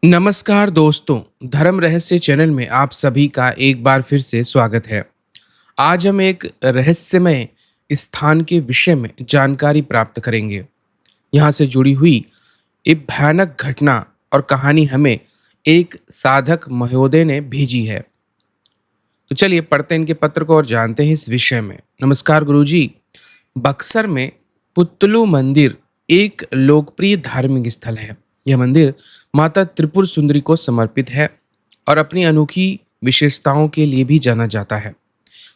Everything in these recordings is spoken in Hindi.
नमस्कार दोस्तों, धर्म रहस्य चैनल में आप सभी का एक बार फिर से स्वागत है। आज हम एक रहस्यमय स्थान के विषय में जानकारी प्राप्त करेंगे। यहाँ से जुड़ी हुई एक भयानक घटना और कहानी हमें एक साधक महोदय ने भेजी है। तो चलिए पढ़ते हैं इनके पत्र को और जानते हैं इस विषय में। नमस्कार गुरुजी, बक्सर में पुतलू मंदिर एक लोकप्रिय धार्मिक स्थल है। यह मंदिर माता त्रिपुर सुंदरी को समर्पित है और अपनी अनोखी विशेषताओं के लिए भी जाना जाता है,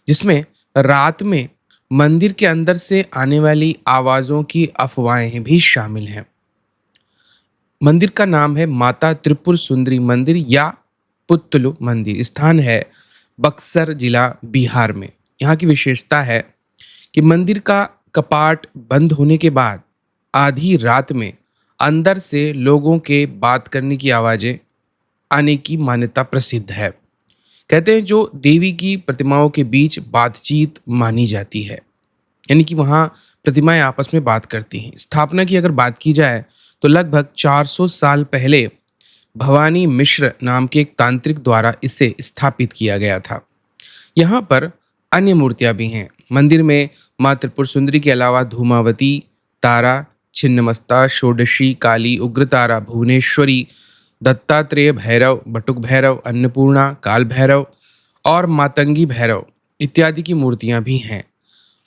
जिसमें रात में मंदिर के अंदर से आने वाली आवाज़ों की अफवाहें भी शामिल हैं। मंदिर का नाम है माता त्रिपुर सुंदरी मंदिर या पुतलू मंदिर। स्थान है बक्सर जिला बिहार में। यहाँ की विशेषता है कि मंदिर का कपाट बंद होने के बाद आधी रात में अंदर से लोगों के बात करने की आवाज़ें आने की मान्यता प्रसिद्ध है। कहते हैं जो देवी की प्रतिमाओं के बीच बातचीत मानी जाती है, यानी कि वहाँ प्रतिमाएं आपस में बात करती हैं। स्थापना की अगर बात की जाए तो लगभग 400 साल पहले भवानी मिश्र नाम के एक तांत्रिक द्वारा इसे स्थापित किया गया था। यहाँ पर अन्य मूर्तियां भी हैं। मंदिर में माँ त्रिपुर सुंदरी के अलावा धूमावती, तारा, छिन्नमस्ता, षोडशी, काली, उग्रतारा, भुवनेश्वरी, दत्तात्रेय भैरव, बटुक भैरव, अन्नपूर्णा, काल भैरव और मातंगी भैरव इत्यादि की मूर्तियां भी हैं।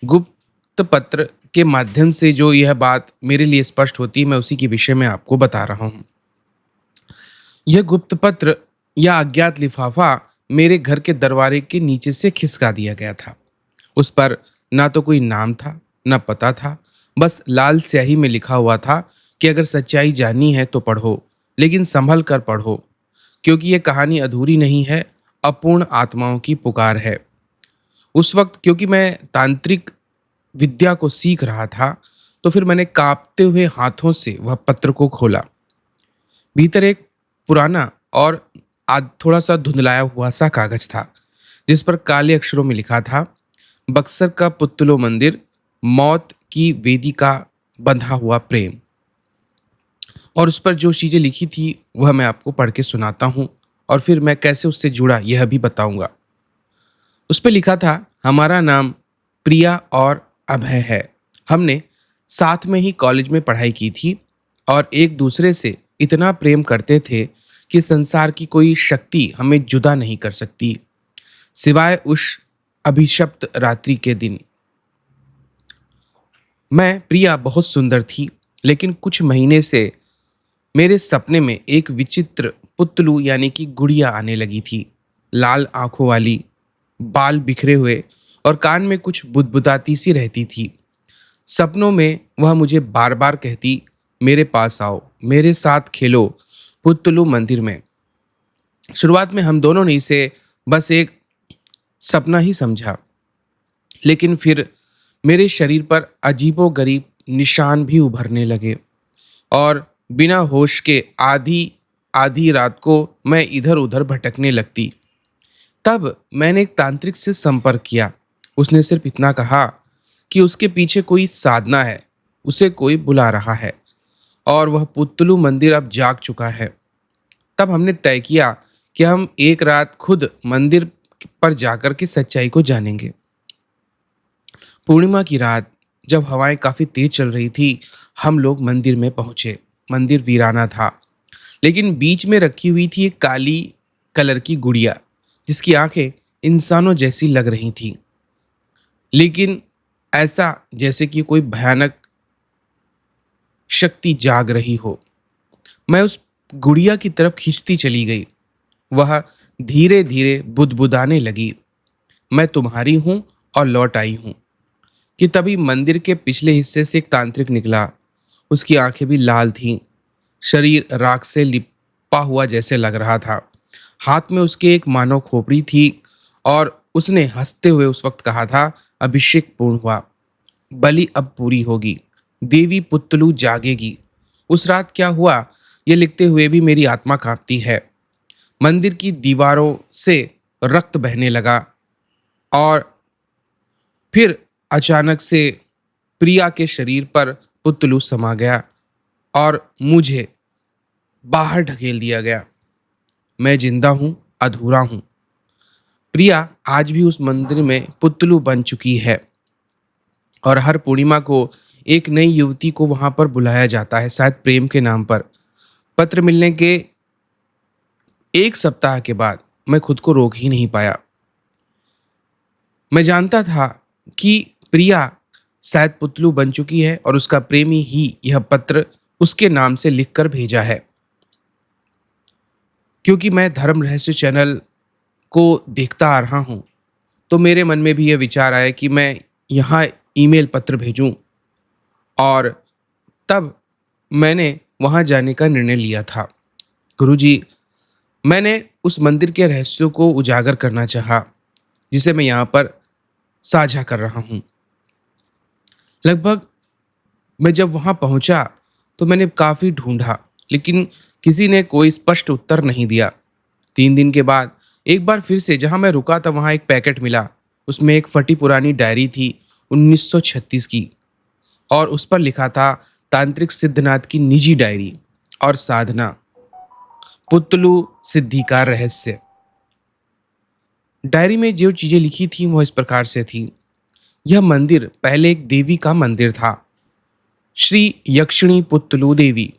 गुप्त पत्र के माध्यम से जो यह बात मेरे लिए स्पष्ट होती है, मैं उसी के विषय में आपको बता रहा हूँ। यह गुप्त पत्र या अज्ञात लिफाफा मेरे घर के दरवाजे के नीचे से खिसका दिया गया था। उस पर ना तो कोई नाम था, ना पता था, बस लाल स्याही में लिखा हुआ था कि अगर सच्चाई जाननी है तो पढ़ो, लेकिन संभल कर पढ़ो, क्योंकि यह कहानी अधूरी नहीं है, अपूर्ण आत्माओं की पुकार है। उस वक्त क्योंकि मैं तांत्रिक विद्या को सीख रहा था, तो फिर मैंने कांपते हुए हाथों से वह पत्र को खोला। भीतर एक पुराना और आज थोड़ा सा धुंधलाया हुआ सा कागज था, जिस पर काले अक्षरों में लिखा था, बक्सर का पुतलो मंदिर, मौत की वेदी का बंधा हुआ प्रेम। और उस पर जो चीजें लिखी थी वह मैं आपको पढ़ के सुनाता हूँ और फिर मैं कैसे उससे जुड़ा यह भी बताऊंगा। उस पर लिखा था, हमारा नाम प्रिया और अभय है। हमने साथ में ही कॉलेज में पढ़ाई की थी और एक दूसरे से इतना प्रेम करते थे कि संसार की कोई शक्ति हमें जुदा नहीं कर सकती, सिवाय उस अभिशप्त रात्रि के दिन। मैं प्रिया बहुत सुंदर थी, लेकिन कुछ महीने से मेरे सपने में एक विचित्र पुतलू यानी कि गुड़िया आने लगी थी। लाल आंखों वाली, बाल बिखरे हुए और कान में कुछ बुदबुदाती सी रहती थी। सपनों में वह मुझे बार बार कहती, मेरे पास आओ, मेरे साथ खेलो पुतलू मंदिर में। शुरुआत में हम दोनों ने इसे बस एक सपना ही समझा, लेकिन फिर मेरे शरीर पर अजीबोगरीब निशान भी उभरने लगे और बिना होश के आधी आधी रात को मैं इधर उधर भटकने लगती। तब मैंने एक तांत्रिक से संपर्क किया। उसने सिर्फ इतना कहा कि उसके पीछे कोई साधना है, उसे कोई बुला रहा है और वह पुतलू मंदिर अब जाग चुका है। तब हमने तय किया कि हम एक रात खुद मंदिर पर जाकर के सच्चाई को जानेंगे। पूर्णिमा की रात जब हवाएं काफी तेज चल रही थी, हम लोग मंदिर में पहुंचे। मंदिर वीराना था, लेकिन बीच में रखी हुई थी एक काली कलर की गुड़िया, जिसकी आंखें इंसानों जैसी लग रही थी, लेकिन ऐसा जैसे कि कोई भयानक शक्ति जाग रही हो। मैं उस गुड़िया की तरफ खींचती चली गई। वह धीरे धीरे बुदबुदाने लगी, मैं तुम्हारी हूं और लौट आई हूं। कि तभी मंदिर के पिछले हिस्से से एक तांत्रिक निकला। उसकी आंखें भी लाल थीं, शरीर राख से लिपा हुआ जैसे लग रहा था। हाथ में उसके एक मानव खोपड़ी थी और उसने हंसते हुए उस वक्त कहा था, अभिषेक पूर्ण हुआ, बलि अब पूरी होगी, देवी पुतलू जागेगी। उस रात क्या हुआ ये लिखते हुए भी मेरी आत्मा कांपती है। मंदिर की दीवारों से रक्त बहने लगा और फिर अचानक से प्रिया के शरीर पर पुतलू समा गया और मुझे बाहर ढकेल दिया गया। मैं जिंदा हूँ, अधूरा हूँ। प्रिया आज भी उस मंदिर में पुतलू बन चुकी है और हर पूर्णिमा को एक नई युवती को वहां पर बुलाया जाता है, शायद प्रेम के नाम पर। पत्र मिलने के 1 सप्ताह के बाद मैं खुद को रोक ही नहीं पाया। मैं जानता था कि प्रिया शायद पुतलू बन चुकी है और उसका प्रेमी ही यह पत्र उसके नाम से लिखकर भेजा है। क्योंकि मैं धर्म रहस्य चैनल को देखता आ रहा हूँ, तो मेरे मन में भी यह विचार आया कि मैं यहाँ ईमेल पत्र भेजूं, और तब मैंने वहाँ जाने का निर्णय लिया था। गुरुजी, मैंने उस मंदिर के रहस्यों को उजागर करना चाहा, जिसे मैं यहाँ पर साझा कर रहा हूँ। लगभग मैं जब वहाँ पहुँचा तो मैंने काफ़ी ढूंढा, लेकिन किसी ने कोई स्पष्ट उत्तर नहीं दिया। 3 दिन के बाद एक बार फिर से जहाँ मैं रुका था वहाँ एक पैकेट मिला। उसमें एक फटी पुरानी डायरी थी, 1936 की, और उस पर लिखा था तांत्रिक सिद्धनाथ की निजी डायरी और साधना, पुतलू सिद्धि का रहस्य। डायरी में जो चीजें लिखी थी वह इस प्रकार से थी। यह मंदिर पहले एक देवी का मंदिर था, श्री यक्षिणी पुतलू देवी।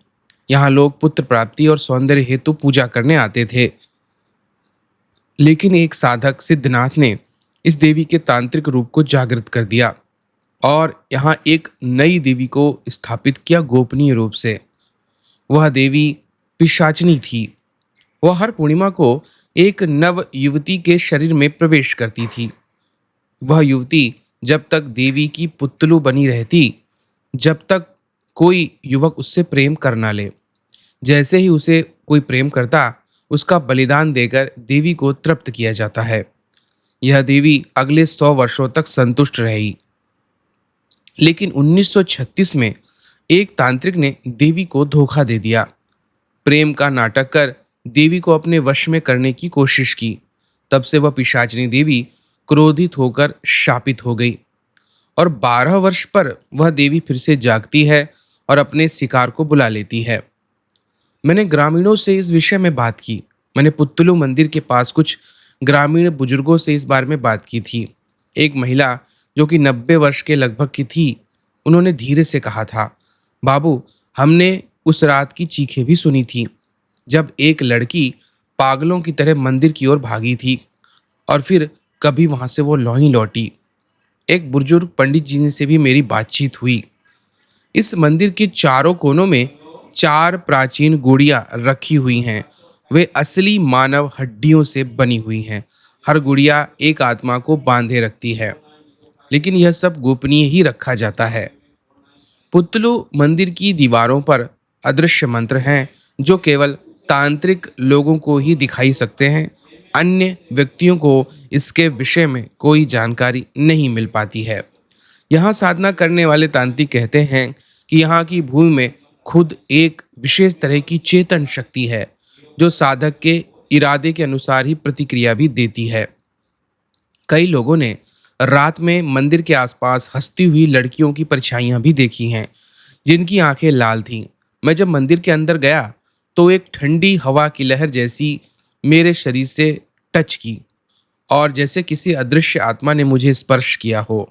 यहाँ लोग पुत्र प्राप्ति और सौंदर्य हेतु पूजा करने आते थे, लेकिन एक साधक सिद्धनाथ ने इस देवी के तांत्रिक रूप को जागृत कर दिया और यहाँ एक नई देवी को स्थापित किया गोपनीय रूप से। वह देवी पिशाचिनी थी। वह हर पूर्णिमा को एक नव युवती के शरीर में प्रवेश करती थी। वह युवती जब तक देवी की पुतलू बनी रहती, जब तक कोई युवक उससे प्रेम कर ना ले। जैसे ही उसे कोई प्रेम करता, उसका बलिदान देकर देवी को तृप्त किया जाता है। यह देवी अगले 100 वर्षों तक संतुष्ट रही, लेकिन 1936 में एक तांत्रिक ने देवी को धोखा दे दिया। प्रेम का नाटक कर देवी को अपने वश में करने की कोशिश की। तब से वह पिशाचिनी देवी क्रोधित होकर शापित हो गई और 12 वर्ष पर वह देवी फिर से जागती है और अपने शिकार को बुला लेती है। मैंने ग्रामीणों से इस विषय में बात की। मैंने पुत्तलू मंदिर के पास कुछ ग्रामीण बुजुर्गों से इस बारे में बात की थी। एक महिला जो कि 90 वर्ष के लगभग की थी, उन्होंने धीरे से कहा था, बाबू, हमने उस रात की चीखें भी सुनी थी जब एक लड़की पागलों की तरह मंदिर की ओर भागी थी और फिर कभी वहां से वो नहीं लौटी। एक बुजुर्ग पंडित जी से भी मेरी बातचीत हुई। इस मंदिर के चारों कोनों में 4 प्राचीन गुड़ियां रखी हुई हैं। वे असली मानव हड्डियों से बनी हुई हैं। हर गुड़िया एक आत्मा को बांधे रखती है, लेकिन यह सब गोपनीय ही रखा जाता है। पुतलू मंदिर की दीवारों पर अदृश्य मंत्र हैं जो केवल तांत्रिक लोगों को ही दिखाई सकते हैं। अन्य व्यक्तियों को इसके विषय में कोई जानकारी नहीं मिल पाती है। यहाँ साधना करने वाले तांत्रिक कहते हैं कि यहाँ की भूमि में खुद एक विशेष तरह की चेतन शक्ति है जो साधक के इरादे के अनुसार ही प्रतिक्रिया भी देती है। कई लोगों ने रात में मंदिर के आसपास हंसती हुई लड़कियों की परछाइयां भी देखी हैं, जिनकी आंखें लाल थीं। मैं जब मंदिर के अंदर गया तो एक ठंडी हवा की लहर जैसी मेरे शरीर से टच की, और जैसे किसी अदृश्य आत्मा ने मुझे स्पर्श किया हो।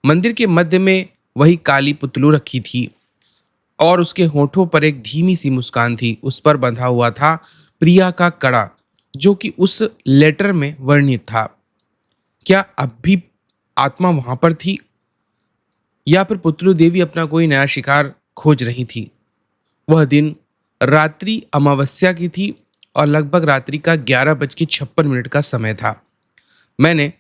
मंदिर के मध्य में वही काली पुतलू रखी थी और उसके होठों पर एक धीमी सी मुस्कान थी। उस पर बंधा हुआ था प्रिया का कड़ा, जो कि उस लेटर में वर्णित था। क्या अब भी आत्मा वहां पर थी, या फिर पुतलू देवी अपना कोई नया शिकार खोज रही थी? वह दिन रात्रि अमावस्या की थी और लगभग रात्रि का 11:56 का समय था। मैंने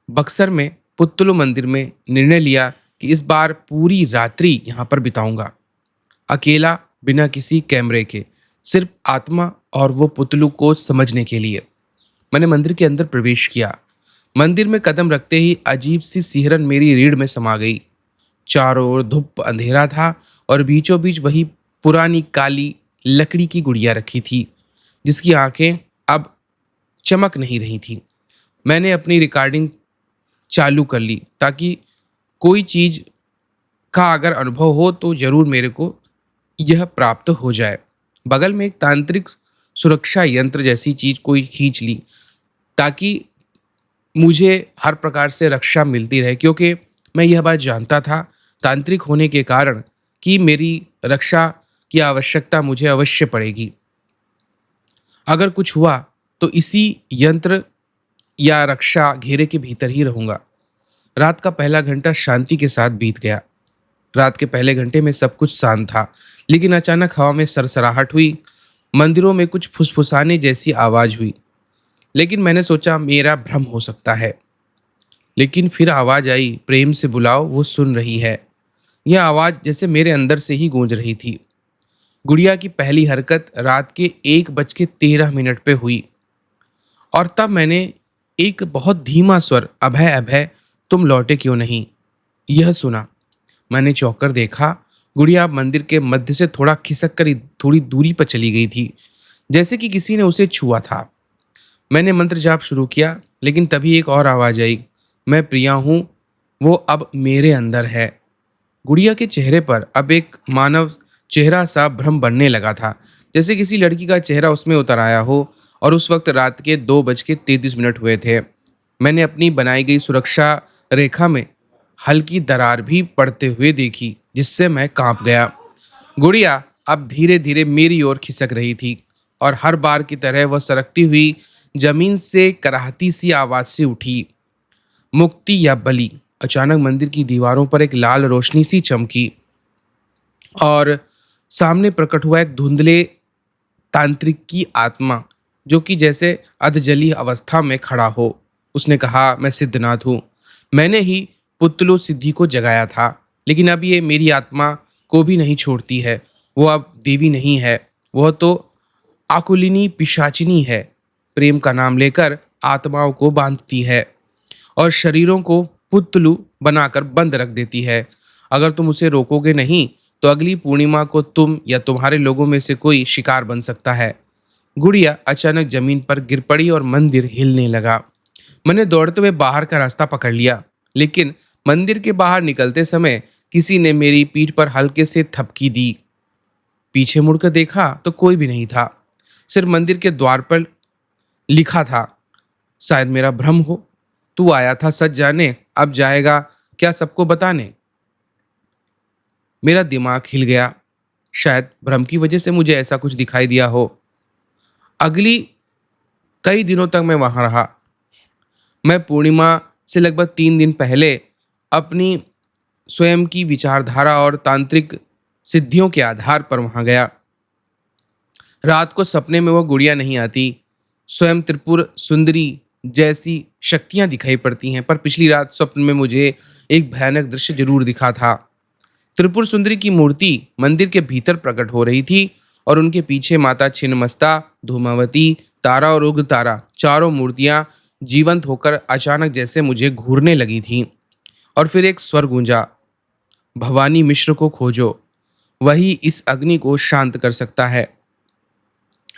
बक्सर में पुतलू मंदिर में निर्णय लिया कि इस बार पूरी रात्रि यहाँ पर बिताऊंगा, अकेला, बिना किसी कैमरे के, सिर्फ आत्मा और वो पुतलू को समझने के लिए। मैंने मंदिर के अंदर प्रवेश किया। मंदिर में कदम रखते ही अजीब सी सिहरन मेरी रीढ़ में समा गई। चारों ओर धुप अंधेरा था और बीचों बीच वही पुरानी काली लकड़ी की गुड़िया रखी थी, जिसकी आंखें अब चमक नहीं रही थी। मैंने अपनी रिकॉर्डिंग चालू कर ली ताकि कोई चीज का अगर अनुभव हो तो जरूर मेरे को यह प्राप्त हो जाए। बगल में एक तांत्रिक सुरक्षा यंत्र जैसी चीज़ कोई खींच ली, ताकि मुझे हर प्रकार से रक्षा मिलती रहे, क्योंकि मैं यह बात जानता था तांत्रिक होने के कारण कि मेरी रक्षा की आवश्यकता मुझे अवश्य पड़ेगी। अगर कुछ हुआ तो इसी यंत्र या रक्षा घेरे के भीतर ही रहूंगा। रात का पहला घंटा शांति के साथ बीत गया। रात के पहले घंटे में सब कुछ शांत था, लेकिन अचानक हवा में सरसराहट हुई। मंदिरों में कुछ फुसफुसाने जैसी आवाज हुई, लेकिन मैंने सोचा मेरा भ्रम हो सकता है। लेकिन फिर आवाज आई, प्रेम से बुलाओ, वो सुन रही है। यह आवाज जैसे मेरे अंदर से ही गूंज रही थी। गुड़िया की पहली हरकत रात के 1:13 पे हुई, और तब मैंने एक बहुत धीमा स्वर, अभय अभय तुम लौटे क्यों नहीं, यह सुना। मैंने चौंक कर देखा। गुड़िया मंदिर के मध्य से थोड़ा खिसक कर थोड़ी दूरी पर चली गई थी, जैसे कि किसी ने उसे छुआ था। मैंने मंत्र जाप शुरू किया, लेकिन तभी एक और आवाज आई, मैं प्रिया हूं, वो अब मेरे अंदर है। गुड़िया के चेहरे पर अब एक मानव चेहरा सा भ्रम बनने लगा था, जैसे किसी लड़की का चेहरा उसमें उतर आया हो। और उस वक्त रात के 2:33 हुए थे। मैंने अपनी बनाई गई सुरक्षा रेखा में हल्की दरार भी पड़ते हुए देखी, जिससे मैं कांप गया। गुड़िया अब धीरे धीरे मेरी ओर खिसक रही थी, और हर बार की तरह वह सरकती हुई जमीन से कराहती सी आवाज से उठी, मुक्ति या बलि। अचानक मंदिर की दीवारों पर एक लाल रोशनी सी चमकी, और सामने प्रकट हुआ एक धुंधले तांत्रिक की आत्मा, जो कि जैसे अधजली अवस्था में खड़ा हो। उसने कहा, मैं सिद्धनाथ हूँ, मैंने ही पुतलू सिद्धि को जगाया था, लेकिन अब ये मेरी आत्मा को भी नहीं छोड़ती है। वो अब देवी नहीं है, वह तो आकुलिनी पिशाचिनी है। प्रेम का नाम लेकर आत्माओं को बांधती है और शरीरों को पुतलू बनाकर बंद रख देती है। अगर तुम उसे रोकोगे नहीं तो अगली पूर्णिमा को तुम या तुम्हारे लोगों में से कोई शिकार बन सकता है। गुड़िया अचानक जमीन पर गिर पड़ी और मंदिर हिलने लगा। मैंने दौड़ते हुए बाहर का रास्ता पकड़ लिया, लेकिन मंदिर के बाहर निकलते समय किसी ने मेरी पीठ पर हल्के से थपकी दी। पीछे मुड़कर देखा तो कोई भी नहीं था, सिर्फ मंदिर के द्वार पर लिखा था, शायद मेरा भ्रम हो, तू आया था सच जाने, अब जाएगा क्या सबको बताने। मेरा दिमाग हिल गया। शायद भ्रम की वजह से मुझे ऐसा कुछ दिखाई दिया हो। अगली कई दिनों तक मैं वहां रहा। मैं पूर्णिमा से लगभग 3 दिन पहले अपनी स्वयं की विचारधारा और तांत्रिक सिद्धियों के आधार पर वहां गया। रात को सपने में वह गुड़िया नहीं आती, स्वयं त्रिपुर सुंदरी जैसी शक्तियां दिखाई पड़ती हैं, पर पिछली रात स्वप्न में मुझे एक भयानक दृश्य जरूर दिखा था। त्रिपुर सुंदरी की मूर्ति मंदिर के भीतर प्रकट हो रही थी, और उनके पीछे माता छिन्नमस्ता, धूमावती, तारा और उग्र तारा, चारों मूर्तियां जीवंत होकर अचानक जैसे मुझे घूरने लगी थीं। और फिर एक स्वर गूंजा, भवानी मिश्र को खोजो, वही इस अग्नि को शांत कर सकता है।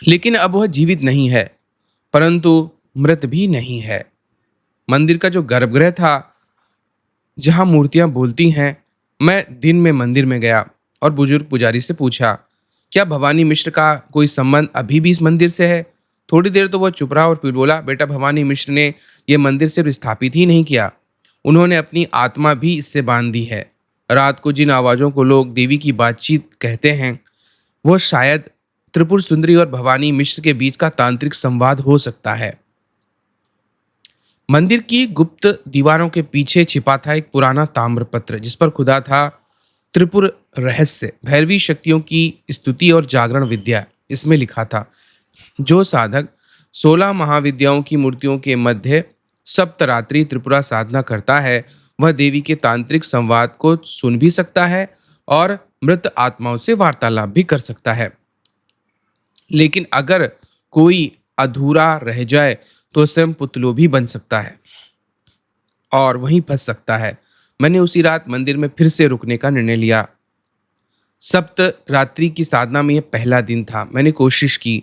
लेकिन अब वह जीवित नहीं है, परंतु मृत भी नहीं है। मंदिर का जो गर्भगृह था, जहां मूर्तियां बोलती हैं, मैं दिन में मंदिर में गया और बुजुर्ग पुजारी से पूछा, क्या भवानी मिश्र का कोई संबंध अभी भी इस मंदिर से है? थोड़ी देर तो वह चुप रहा और फिर बोला, बेटा, भवानी मिश्र ने यह मंदिर सिर्फ स्थापित ही नहीं किया, उन्होंने अपनी आत्मा भी इससे बांध दी है। रात को जिन आवाजों को लोग देवी की बातचीत कहते हैं, वो शायद त्रिपुर सुंदरी और भवानी मिश्र के बीच का तांत्रिक संवाद हो सकता है। मंदिर की गुप्त दीवारों के पीछे छिपा था एक पुराना ताम्रपत्र, जिस पर खुदा था त्रिपुर रहस्य, भैरवी शक्तियों की स्तुति और जागरण विद्या। इसमें लिखा था, जो साधक 16 महाविद्याओं की मूर्तियों के मध्य सप्तरात्रि त्रिपुरा साधना करता है, वह देवी के तांत्रिक संवाद को सुन भी सकता है और मृत आत्माओं से वार्तालाप भी कर सकता है। लेकिन अगर कोई अधूरा रह जाए तो स्वयं पुतलो भी बन सकता है और वहीं फंस सकता है। मैंने उसी रात मंदिर में फिर से रुकने का निर्णय लिया। सप्त रात्रि की साधना में यह पहला दिन था। मैंने कोशिश की,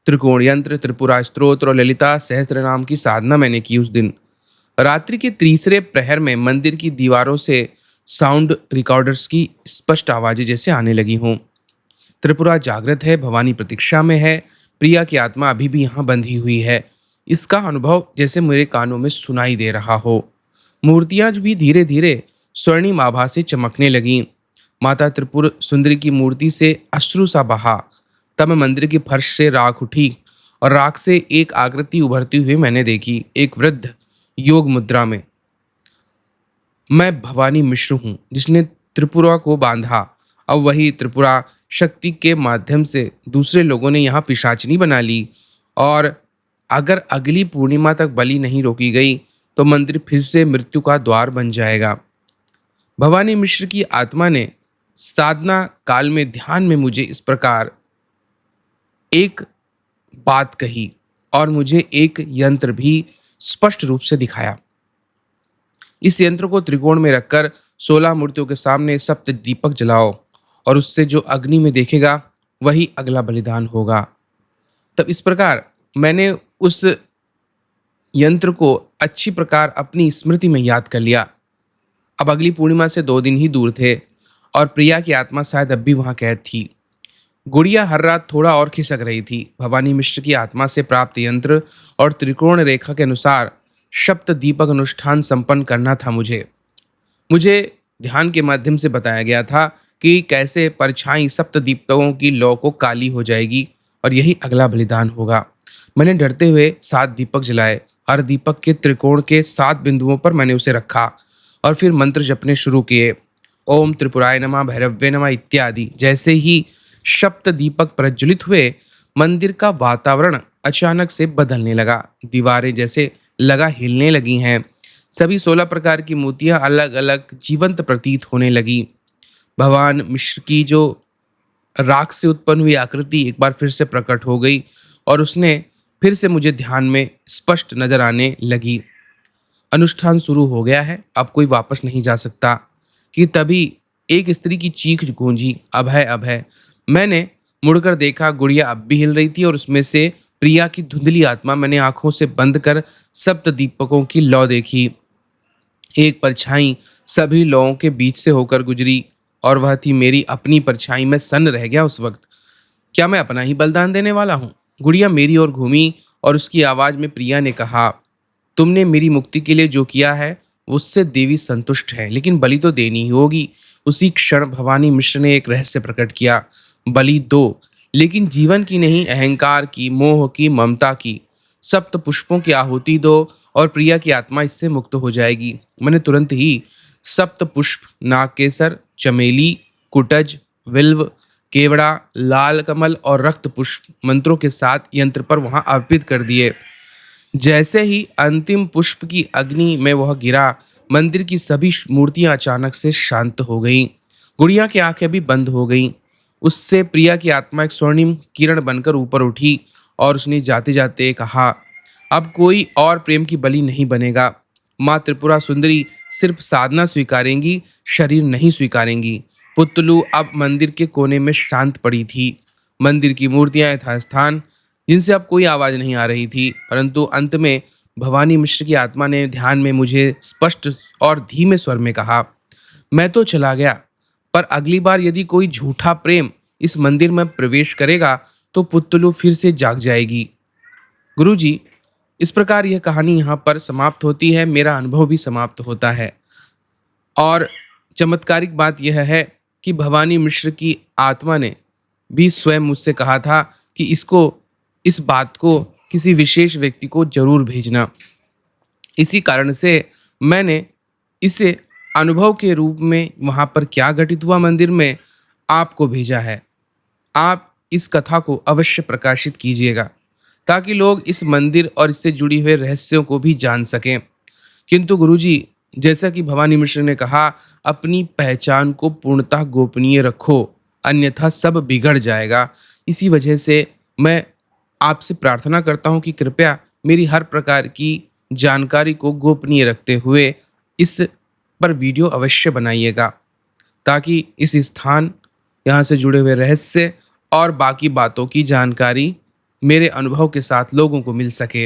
त्रिकोण यंत्र, त्रिपुरा स्तोत्र और ललिता सहस्त्र नाम की साधना मैंने की उस दिन। रात्रि के तीसरे प्रहर में मंदिर की दीवारों से साउंड रिकॉर्डर्स की स्पष्ट आवाजें जैसे आने लगी हों। त्रिपुरा जागृत है, भवानी प्रतीक्षा में है, प्रिया की आत्मा अभी भी यहाँ बंधी हुई है। इसका अनुभव जैसे मेरे कानों में सुनाई दे रहा हो। मूर्तियां भी धीरे धीरे स्वर्णिम आभा से चमकने लगीं। माता त्रिपुर सुंदरी की मूर्ति से अश्रु सा बहा। तब मंदिर की फर्श से राख उठी और राख से एक आकृति उभरती हुई मैंने देखी। एक वृद्ध योग मुद्रा में। मैं भवानी मिश्र हूँ जिसने त्रिपुरा को बांधा। अब वही त्रिपुरा शक्ति के माध्यम से दूसरे लोगों ने यहाँ पिशाचिनी बना ली। और अगर अगली पूर्णिमा तक बलि नहीं रोकी गई तो मंदिर फिर से मृत्यु का द्वार बन जाएगा। भवानी मिश्र की आत्मा ने साधना काल में ध्यान में मुझे इस प्रकार एक बात कही और मुझे एक यंत्र भी स्पष्ट रूप से दिखाया। इस यंत्र को त्रिकोण में रखकर 16 मूर्तियों के सामने सप्त दीपक जलाओ और उससे जो अग्नि में देखेगा वही अगला बलिदान होगा। तब इस प्रकार मैंने उस यंत्र को अच्छी प्रकार अपनी स्मृति में याद कर लिया। अब अगली पूर्णिमा से 2 दिन ही दूर थे और प्रिया की आत्मा शायद अब भी वहां कैद थी। गुड़िया हर रात थोड़ा और खिसक रही थी। भवानी मिश्र की आत्मा से प्राप्त यंत्र और त्रिकोण रेखा के अनुसार सप्त दीपक अनुष्ठान संपन्न करना था। मुझे मुझे ध्यान के माध्यम से बताया गया था कि कैसे परछाई सप्त दीपकों की लौ को काली हो जाएगी और यही अगला बलिदान होगा। मैंने डरते हुए 7 दीपक जलाए। हर दीपक के त्रिकोण के 7 बिंदुओं पर मैंने उसे रखा और फिर मंत्र जपने शुरू किए। ओम त्रिपुराय नमः, भैरव्य नमः इत्यादि। जैसे ही सप्त दीपक प्रज्वलित हुए मंदिर का वातावरण अचानक से बदलने लगा। दीवारें जैसे लगा हिलने लगी हैं। सभी 16 प्रकार की मूर्तियां अलग अलग जीवंत प्रतीत होने लगी। भगवान मिश्र की जो राख से उत्पन्न हुई आकृति एक बार फिर से प्रकट हो गई और उसने फिर से मुझे ध्यान में स्पष्ट नजर आने लगी। अनुष्ठान शुरू हो गया है, अब कोई वापस नहीं जा सकता। कि तभी एक स्त्री की चीख गूंजी, अभय अभय। मैंने मुड़कर देखा, गुड़िया अब भी हिल रही थी और उसमें से प्रिया की धुंधली आत्मा। मैंने आंखों से बंद कर सप्त दीपकों की लौ देखी। एक परछाई सभी लौओं के बीच से होकर गुजरी और वह थी मेरी अपनी परछाई। मैं सन्न रह गया उस वक्त। क्या मैं अपना ही बलिदान देने वाला हूँ? गुड़िया मेरी ओर घूमी और उसकी आवाज में प्रिया ने कहा, तुमने मेरी मुक्ति के लिए जो किया है उससे देवी संतुष्ट है, लेकिन बलि तो देनी ही होगी। उसी क्षण भवानी मिश्र ने एक रहस्य प्रकट किया। बलि दो, लेकिन जीवन की नहीं, अहंकार की, मोह की, ममता की। सप्त पुष्पों की आहुति दो और प्रिया की आत्मा इससे मुक्त हो जाएगी। मैंने तुरंत ही सप्त पुष्प नागकेसर, चमेली, कुटज, विल्व, केवड़ा, लाल कमल और रक्त पुष्प मंत्रों के साथ यंत्र पर वहां अर्पित कर दिए। जैसे ही अंतिम पुष्प की अग्नि में वह गिरा, मंदिर की सभी मूर्तियां अचानक से शांत हो गईं। गुड़िया की आंखें भी बंद हो गईं। उससे प्रिया की आत्मा एक स्वर्णिम किरण बनकर ऊपर उठी और उसने जाते जाते कहा, अब कोई और प्रेम की बलि नहीं बनेगा। माँ त्रिपुरा सुंदरी सिर्फ साधना स्वीकारेंगी, शरीर नहीं स्वीकारेंगी। पुतलू अब मंदिर के कोने में शांत पड़ी थी। मंदिर की मूर्तियां यथास्थान, जिनसे अब कोई आवाज नहीं आ रही थी। परंतु अंत में भवानी मिश्र की आत्मा ने ध्यान में मुझे स्पष्ट और धीमे स्वर में कहा, मैं तो चला गया, पर अगली बार यदि कोई झूठा प्रेम इस मंदिर में प्रवेश करेगा तो पुतलू फिर से जाग जाएगी। गुरुजी, इस प्रकार यह कहानी यहाँ पर समाप्त होती है। मेरा अनुभव भी समाप्त होता है। और चमत्कारिक बात यह है कि भवानी मिश्र की आत्मा ने भी स्वयं मुझसे कहा था कि इस बात को किसी विशेष व्यक्ति को जरूर भेजना। इसी कारण से मैंने इसे अनुभव के रूप में वहाँ पर क्या घटित हुआ मंदिर में आपको भेजा है। आप इस कथा को अवश्य प्रकाशित कीजिएगा ताकि लोग इस मंदिर और इससे जुड़ी हुए रहस्यों को भी जान सकें। किंतु गुरुजी, जैसा कि भवानी मिश्र ने कहा, अपनी पहचान को पूर्णतः गोपनीय रखो, अन्यथा सब बिगड़ जाएगा। इसी वजह से मैं आपसे प्रार्थना करता हूँ कि कृपया मेरी हर प्रकार की जानकारी को गोपनीय रखते हुए इस पर वीडियो अवश्य बनाइएगा ताकि इस स्थान, यहाँ से जुड़े हुए रहस्य और बाकी बातों की जानकारी मेरे अनुभव के साथ लोगों को मिल सके।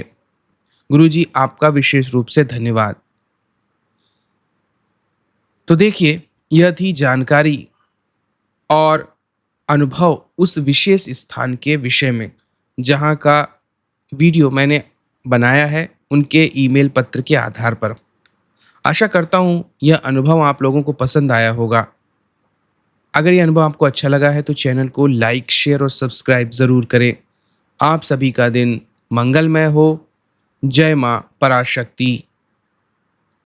गुरुजी, आपका विशेष रूप से धन्यवाद। तो देखिए, यह थी जानकारी और अनुभव उस विशेष स्थान के विषय में जहाँ का वीडियो मैंने बनाया है उनके ईमेल पत्र के आधार पर। आशा करता हूँ यह अनुभव आप लोगों को पसंद आया होगा। अगर ये अनुभव आपको अच्छा लगा है तो चैनल को लाइक, शेयर और सब्सक्राइब ज़रूर करें। आप सभी का दिन मंगलमय हो। जय माँ पराशक्ति।